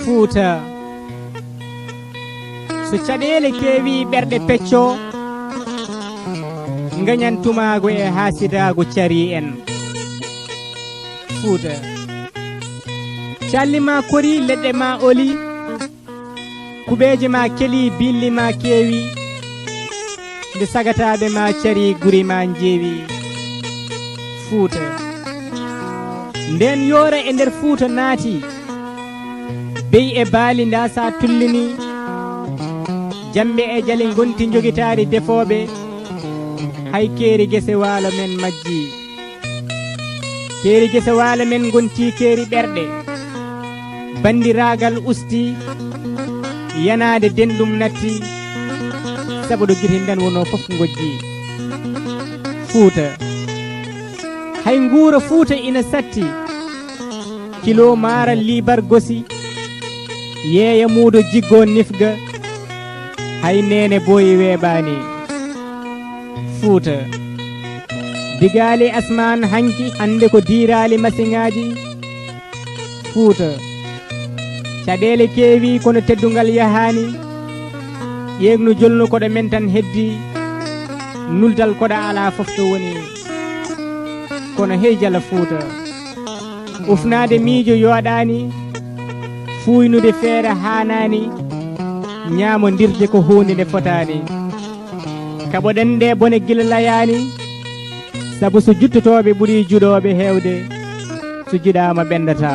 Fuuta so caɗele kewi ɓerɗe pecco gañantumago e hasidago cari en Fuuta callima kori leɗɗe ma oli kuɓeje ma keli billi ma kewi nde sagataɓe ma cari guri ma jeewi Fuuta nden yora e nder Fuuta naati bey e baali nda sa tullini jamɓe e jale gonti jogitari defoɓe hay keeri gese waalo men majji keeri gese waalo men gonti keeri ɓerɗe bandiragal usti yanade dendum natti sabu ɗo guiti nden wono fof gojji Fuuta hay nguura Fuuta ina satti kilo mara libar gosi yeeya muudo jiggo nifga hay nene boyi weeɓani Fuuta digali asman hanki hande ko diirali masiŋaji Fuuta caɗele kewi kono teddungal yahani ƴeegnu jolnu koɗo men tan heddi nuldal koɗo ala fof to woni kono hey jala Fuuta ufnade miijo yoɗani fuynude feere hanani ñamodirde ko hunde nde fotani kaɓoɗen nde bone gila layani saabu so juttotoɓe ɓuuri juɗoɓe hewde so juɗama ɓendata